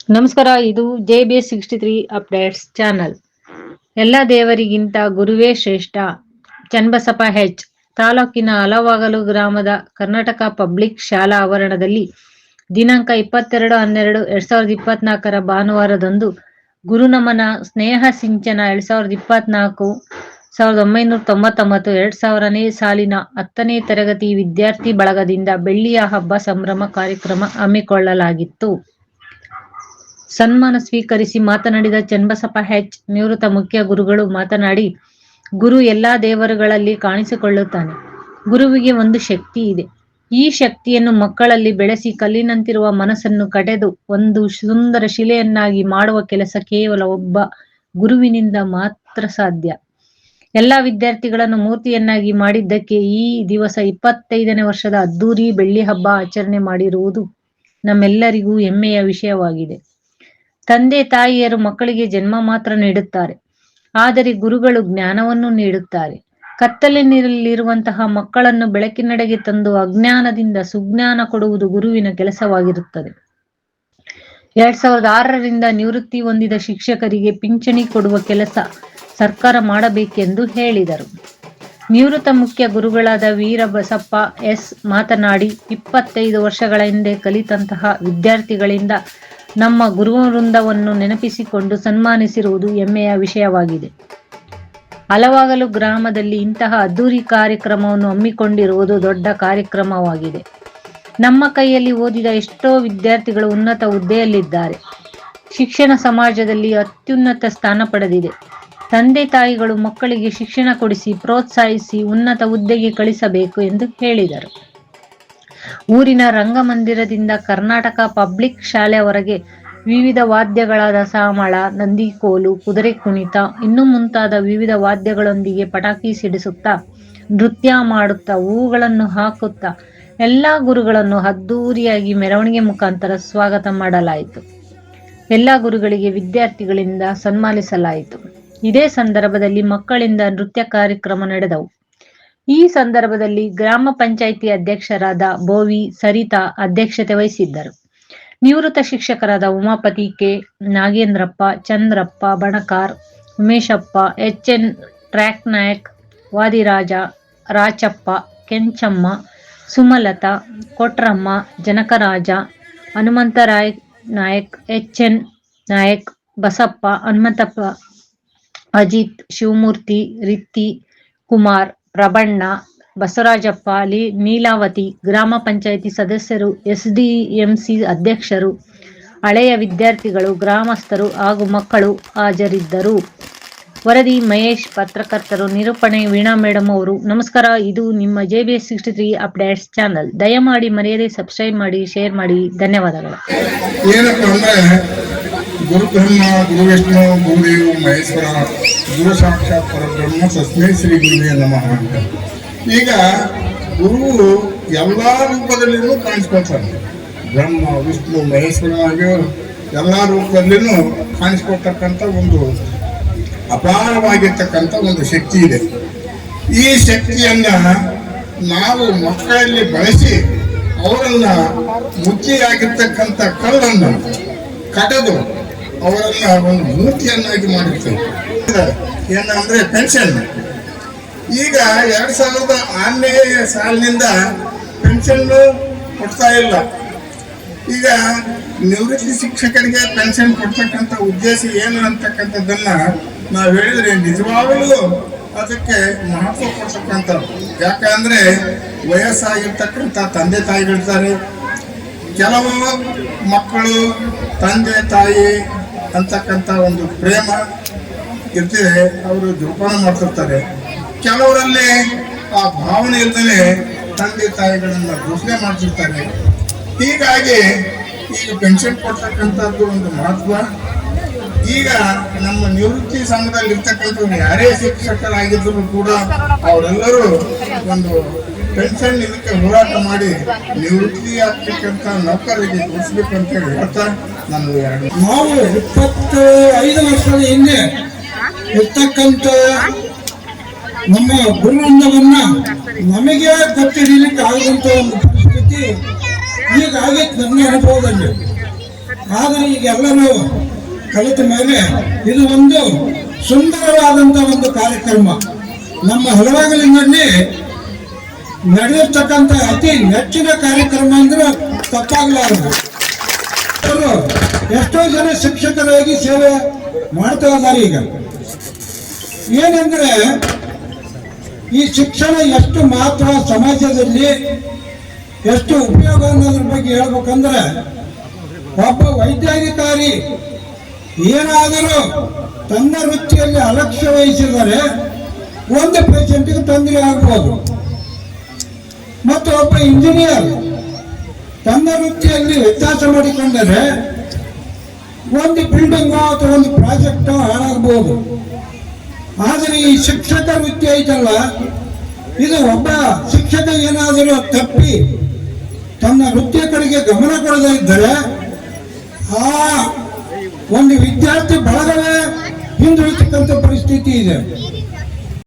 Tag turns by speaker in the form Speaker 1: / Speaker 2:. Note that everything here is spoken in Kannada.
Speaker 1: ನಮಸ್ಕಾರ. ಇದು JB63 ಅಪ್ಡೇಟ್ಸ್ ಚಾನಲ್. ಎಲ್ಲ ದೇವರಿಗಿಂತ ಗುರುವೇ ಶ್ರೇಷ್ಠ. ಚನ್ನಬಸಪ್ಪ ಹೆಚ್. ತಾಲೂಕಿನ ಹಲವಾಗಲು ಗ್ರಾಮದ ಕರ್ನಾಟಕ ಪಬ್ಲಿಕ್ ಶಾಲಾ ಆವರಣದಲ್ಲಿ ದಿನಾಂಕ 22/12/2024 ಭಾನುವಾರದಂದು ಗುರುನಮನ ಸ್ನೇಹ ಸಿಂಚನ 2024 1999 2000ನೇ ಸಾಲಿನ 10ನೇ ತರಗತಿ ವಿದ್ಯಾರ್ಥಿ ಬಳಗದಿಂದ ಬೆಳ್ಳಿಯ ಹಬ್ಬ ಸಂಭ್ರಮ ಕಾರ್ಯಕ್ರಮ ಹಮ್ಮಿಕೊಳ್ಳಲಾಗಿತ್ತು. ಸನ್ಮಾನ ಸ್ವೀಕರಿಸಿ ಮಾತನಾಡಿದ ಚನ್ನಬಸಪ್ಪ ಹೆಚ್. ನಿವೃತ್ತ ಮುಖ್ಯ ಗುರುಗಳು ಮಾತನಾಡಿ, ಗುರು ಎಲ್ಲಾ ದೇವರುಗಳಲ್ಲಿ ಕಾಣಿಸಿಕೊಳ್ಳುತ್ತಾನೆ. ಗುರುವಿಗೆ ಒಂದು ಶಕ್ತಿ ಇದೆ. ಈ ಶಕ್ತಿಯನ್ನು ಮಕ್ಕಳಲ್ಲಿ ಬೆಳೆಸಿ ಕಲ್ಲಿನಂತಿರುವ ಮನಸ್ಸನ್ನು ಕಡೆದು ಒಂದು ಸುಂದರ ಶಿಲೆಯನ್ನಾಗಿ ಮಾಡುವ ಕೆಲಸ ಕೇವಲ ಒಬ್ಬ ಗುರುವಿನಿಂದ ಮಾತ್ರ ಸಾಧ್ಯ. ಎಲ್ಲ ವಿದ್ಯಾರ್ಥಿಗಳನ್ನು ಮೂರ್ತಿಯನ್ನಾಗಿ ಮಾಡಿದ್ದಕ್ಕೆ ಈ ದಿವಸ 25ನೇ ವರ್ಷದ ಅದ್ದೂರಿ ಬೆಳ್ಳಿ ಹಬ್ಬ ಆಚರಣೆ ಮಾಡಿರುವುದು ನಮ್ಮೆಲ್ಲರಿಗೂ ಹೆಮ್ಮೆಯ ವಿಷಯವಾಗಿದೆ. ತಂದೆ ತಾಯಿಯರು ಮಕ್ಕಳಿಗೆ ಜನ್ಮ ಮಾತ್ರ ನೀಡುತ್ತಾರೆ, ಆದರೆ ಗುರುಗಳು ಜ್ಞಾನವನ್ನು ನೀಡುತ್ತಾರೆ. ಕತ್ತಲಿನಲ್ಲಿರುವಂತಹ ಮಕ್ಕಳನ್ನು ಬೆಳಕಿನೆಡೆಗೆ ತಂದು ಅಜ್ಞಾನದಿಂದ ಸುಜ್ಞಾನ ಕೊಡುವುದು ಗುರುವಿನ ಕೆಲಸವಾಗಿರುತ್ತದೆ. 2006ರಿಂದ ನಿವೃತ್ತಿ ಹೊಂದಿದ ಶಿಕ್ಷಕರಿಗೆ ಪಿಂಚಣಿ ಕೊಡುವ ಕೆಲಸ ಸರ್ಕಾರ ಮಾಡಬೇಕೆಂದು ಹೇಳಿದರು. ನಿವೃತ್ತ ಮುಖ್ಯ ಗುರುಗಳಾದ ವೀರಬಸಪ್ಪ ಎಸ್ ಮಾತನಾಡಿ, 25 ವರ್ಷಗಳ ಹಿಂದೆ ಕಲಿತಂತಹ ವಿದ್ಯಾರ್ಥಿಗಳಿಂದ ನಮ್ಮ ಗುರುವೃಂದವನ್ನು ನೆನಪಿಸಿಕೊಂಡು ಸನ್ಮಾನಿಸಿರುವುದು ಹೆಮ್ಮೆಯ ವಿಷಯವಾಗಿದೆ. ಹಲವಾಗಲು ಗ್ರಾಮದಲ್ಲಿ ಇಂತಹ ಅದ್ದೂರಿ ಕಾರ್ಯಕ್ರಮವನ್ನು ಹಮ್ಮಿಕೊಂಡಿರುವುದು ದೊಡ್ಡ ಕಾರ್ಯಕ್ರಮವಾಗಿದೆ. ನಮ್ಮ ಕೈಯಲ್ಲಿ ಓದಿದ ಎಷ್ಟೋ ವಿದ್ಯಾರ್ಥಿಗಳು ಉನ್ನತ ಹುದ್ದೆಯಲ್ಲಿದ್ದಾರೆ. ಶಿಕ್ಷಣ ಸಮಾಜದಲ್ಲಿ ಅತ್ಯುನ್ನತ ಸ್ಥಾನ ಪಡೆದಿದೆ. ತಂದೆ ತಾಯಿಗಳು ಮಕ್ಕಳಿಗೆ ಶಿಕ್ಷಣ ಕೊಡಿಸಿ ಪ್ರೋತ್ಸಾಹಿಸಿ ಉನ್ನತ ಹುದ್ದೆಗೆ ಕಳಿಸಬೇಕು ಎಂದು ಹೇಳಿದರು. ಊರಿನ ರಂಗಮಂದಿರದಿಂದ ಕರ್ನಾಟಕ ಪಬ್ಲಿಕ್ ಶಾಲೆಯವರೆಗೆ ವಿವಿಧ ವಾದ್ಯಗಳಾದ ಸಾಮಳ, ನಂದಿಕೋಲು, ಕುದುರೆ ಕುಣಿತ ಇನ್ನೂ ಮುಂತಾದ ವಿವಿಧ ವಾದ್ಯಗಳೊಂದಿಗೆ ಪಟಾಕಿ ಸಿಡಿಸುತ್ತಾ, ನೃತ್ಯ ಮಾಡುತ್ತಾ, ಹೂಗಳನ್ನು ಹಾಕುತ್ತಾ ಎಲ್ಲಾ ಗುರುಗಳನ್ನು ಅದ್ದೂರಿಯಾಗಿ ಮೆರವಣಿಗೆ ಮುಖಾಂತರ ಸ್ವಾಗತ ಮಾಡಲಾಯಿತು. ಎಲ್ಲ ಗುರುಗಳಿಗೆ ವಿದ್ಯಾರ್ಥಿಗಳಿಂದ ಸನ್ಮಾನಿಸಲಾಯಿತು. ಇದೇ ಸಂದರ್ಭದಲ್ಲಿ ಮಕ್ಕಳಿಂದ ನೃತ್ಯ ಕಾರ್ಯಕ್ರಮ ನಡೆದವು. ಈ ಸಂದರ್ಭದಲ್ಲಿ ಗ್ರಾಮ ಪಂಚಾಯಿತಿ ಅಧ್ಯಕ್ಷರಾದ ಬೋವಿ ಸರಿತಾ ಅಧ್ಯಕ್ಷತೆ ವಹಿಸಿದ್ದರು. ನಿವೃತ್ತ ಶಿಕ್ಷಕರಾದ ಉಮಾಪತಿ ಕೆ, ನಾಗೇಂದ್ರಪ್ಪ, ಚಂದ್ರಪ್ಪ ಬಣಕಾರ್, ಉಮೇಶಪ್ಪ, HN ಟ್ರ್ಯಾಕ್ ನಾಯಕ್, ವಾದಿರಾಜ, ರಾಚಪ್ಪ, ಕೆಂಚಮ್ಮ, ಸುಮಲತಾ, ಕೊಟ್ರಮ್ಮ, ಜನಕರಾಜ, ಹನುಮಂತರಾಯ್ ನಾಯಕ್, HN ನಾಯಕ್, ಬಸಪ್ಪ, ಹನುಮಂತಪ್ಪ, ಅಜಿತ್, ಶಿವಮೂರ್ತಿ, ರಿತ್ತಿ, ಕುಮಾರ್, ಪ್ರಬಣ್ಣ, ಬಸವರಾಜಪ್ಪ, ನೀಲಾವತಿ, ಗ್ರಾಮ ಪಂಚಾಯಿತಿ ಸದಸ್ಯರು, SDMC ಅಧ್ಯಕ್ಷರು, ಹಳೆಯ ವಿದ್ಯಾರ್ಥಿಗಳು, ಗ್ರಾಮಸ್ಥರು ಹಾಗೂ ಮಕ್ಕಳು ಹಾಜರಿದ್ದರು. ವರದಿ ಮಹೇಶ್. ಪತ್ರಕರ್ತರು ನಿರೂಪಣೆ ವೀಣಾ ಮೇಡಮ್ ಅವರು. ನಮಸ್ಕಾರ. ಇದು ನಿಮ್ಮ JB63 ಅಪ್ಡೇಟ್ಸ್ ಚಾನಲ್. ದಯಮಾಡಿ ಮರೆಯದೆ ಸಬ್ಸ್ಕ್ರೈಬ್ ಮಾಡಿ, ಶೇರ್ ಮಾಡಿ. ಧನ್ಯವಾದಗಳು.
Speaker 2: ಗುರು ಬ್ರಹ್ಮ, ಗುರು ವಿಷ್ಣು, ಗುರುದೇವ ಮಹೇಶ್ವರ, ಗುರು ಸಾಕ್ಷಾತ್ ಪರಬ್ರಹ್ಮ, ತಸ್ಮೈ ಶ್ರೀ ಗುರುವೇ ನಮಃ ಅಂತ. ಈಗ ಗುರುವು ಎಲ್ಲ ರೂಪದಲ್ಲಿನೂ ಕಾಣಿಸ್ಕೊಳ್ತಾರೆ. ಬ್ರಹ್ಮ, ವಿಷ್ಣು, ಮಹೇಶ್ವರ ಹಾಗೆ ಎಲ್ಲ ರೂಪದಲ್ಲಿನೂ ಕಾಣಿಸ್ಕೊಳ್ತಕ್ಕಂಥ ಒಂದು ಅಪಾರವಾಗಿರ್ತಕ್ಕಂಥ ಒಂದು ಶಕ್ತಿ ಇದೆ. ಈ ಶಕ್ತಿಯನ್ನ ನಾವು ಮಕ್ಕಳಲ್ಲಿ ಬಳಸಿ ಅವರನ್ನ ಮುಚ್ಚಿಯಾಗಿರ್ತಕ್ಕಂಥ ಕಲ್ಲನ್ನು ಕಡೆದು ಅವರನ್ನ ಒಂದು ಮೂರ್ತಿಯನ್ನಾಗಿ ಮಾಡಿರ್ತೇವೆ. ಏನಂದ್ರೆ ಪೆನ್ಷನ್. ಈಗ 2006ನೇ ಸಾಲಿನಿಂದ ಪೆನ್ಷನ್ ಕೊಡ್ತಾ ಇಲ್ಲ. ಈಗ ನಿವೃತ್ತಿ ಶಿಕ್ಷಕರಿಗೆ ಪೆನ್ಷನ್ ಕೊಡ್ತಕ್ಕಂಥ ಉದ್ದೇಶ ಏನು ಅಂತಕ್ಕಂಥದ್ದನ್ನ ನಾವು ಹೇಳಿದ್ರೆ ನಿಜವಾಗಲೂ ಅದಕ್ಕೆ ಮಹತ್ವ ಕೊಡ್ತಕ್ಕಂಥದ್ದು. ಯಾಕಂದ್ರೆ ವಯಸ್ಸಾಗಿರ್ತಕ್ಕಂಥ ತಂದೆ ತಾಯಿಗಳಿರ್ತಾರೆ. ಕೆಲವು ಮಕ್ಕಳು ತಂದೆ ತಾಯಿ ಅಂತಕ್ಕಂಥ ಒಂದು ಪ್ರೇಮ ಇರ್ತದೆ, ಅವರು ಜೋಪಾನ ಮಾಡ್ತಿರ್ತಾರೆ. ಕೆಲವರಲ್ಲಿ ಆ ಭಾವನೆ ಇಲ್ದೇ ತಂದೆ ತಾಯಿಗಳನ್ನ ಘೋಷಣೆ ಮಾಡ್ತಿರ್ತಾರೆ. ಹೀಗಾಗಿ ಈಗ ಪೆನ್ಷನ್ ಕೊಡ್ತಕ್ಕಂಥದ್ದು ಒಂದು ಮಹತ್ವ. ಈಗ ನಮ್ಮ ನಿವೃತ್ತಿ ಸಂಘದಲ್ಲಿ ಇರ್ತಕ್ಕಂಥ ಯಾರೇ ಶಿಕ್ಷಕರಾಗಿದ್ದರೂ ಕೂಡ ಅವರೆಲ್ಲರೂ ಒಂದು ಪೆನ್ಷನ್ ಇದಕ್ಕೆ ಹೋರಾಟ ಮಾಡಿ ನಿವೃತ್ತಿ ಆಗ್ತಕ್ಕಂಥ ನೌಕರರಿಗೆ ಕೊಡಿಸ್ಬೇಕು ಅಂತ ಹೇಳಿ ಹೇಳ್ತಾ ನಾನು
Speaker 3: ನಾವು 25 ವರ್ಷದ ಹಿಂದೆ ಇರ್ತಕ್ಕಂಥ ನಮ್ಮ ಗುರುವೃಂದವನ್ನ ನಮಗೆ ಗೊತ್ತಿಡಲಿಕ್ಕೆ ಆಗುವಂತ ಒಂದು ಪರಿಸ್ಥಿತಿ ಈಗ ಆಗೈತೆ ನನ್ನ ಅನುಭವದಲ್ಲಿ. ಆದರೆ ಈಗ ಎಲ್ಲರೂ ಕಲಿತ ಮೇಲೆ ಇದು ಒಂದು ಸುಂದರವಾದಂಥ ಒಂದು ಕಾರ್ಯಕ್ರಮ. ನಮ್ಮ ಹಲವಾಗಲಿನಲ್ಲಿ ನಡೆಯತಕ್ಕಂಥ ಅತಿ ನೆಚ್ಚಿನ ಕಾರ್ಯಕ್ರಮ ಅಂದ್ರೆ ತಪ್ಪಾಗಲಾರದು. ಅವರು ಎಷ್ಟೋ ಜನ ಶಿಕ್ಷಕರಾಗಿ ಸೇವೆ ಮಾಡ್ತಾ ಇದ್ದಾರೆ. ಈಗ ಏನಂದ್ರೆ ಈ ಶಿಕ್ಷಣ ಎಷ್ಟು ಮಹತ್ವ ಸಮಾಜದಲ್ಲಿ, ಎಷ್ಟು ಉಪಯೋಗ ಅನ್ನೋದ್ರ ಬಗ್ಗೆ ಹೇಳ್ಬೇಕಂದ್ರೆ, ಒಬ್ಬ ವೈದ್ಯಾಧಿಕಾರಿ ಏನಾದರೂ ತನ್ನ ವೃತ್ತಿಯಲ್ಲಿ ಅಲಕ್ಷ್ಯ ವಹಿಸಿದರೆ ಒಂದು ಪೇಷಂಟ್ಗೆ ತೊಂದರೆ ಆಗ್ಬೋದು. ಮತ್ತು ಒಬ್ಬ ಇಂಜಿನಿಯರ್ ತನ್ನ ವೃತ್ತಿಯಲ್ಲಿ ವ್ಯತ್ಯಾಸ ಮಾಡಿಕೊಂಡರೆ ಒಂದು ಬಿಲ್ಡಿಂಗು ಅಥವಾ ಒಂದು ಪ್ರಾಜೆಕ್ಟು ಹಾಳಾಗಬಹುದು. ಆದರೆ ಈ ಶಿಕ್ಷಕ ವೃತ್ತಿ ಐತಲ್ಲ, ಇದು ಒಬ್ಬ ಶಿಕ್ಷಕ ಏನಾದರೂ ತಪ್ಪಿ ತನ್ನ ವೃತ್ತಿಯ ಕಡೆಗೆ ಗಮನ ಕೊಡದೇ ಇದ್ದರೆ ಆ ಒಂದು ವಿದ್ಯಾರ್ಥಿ ಬಳಗವೇ ಹಿಂದುಳಿತಕ್ಕಂಥ ಪರಿಸ್ಥಿತಿ ಇದೆ.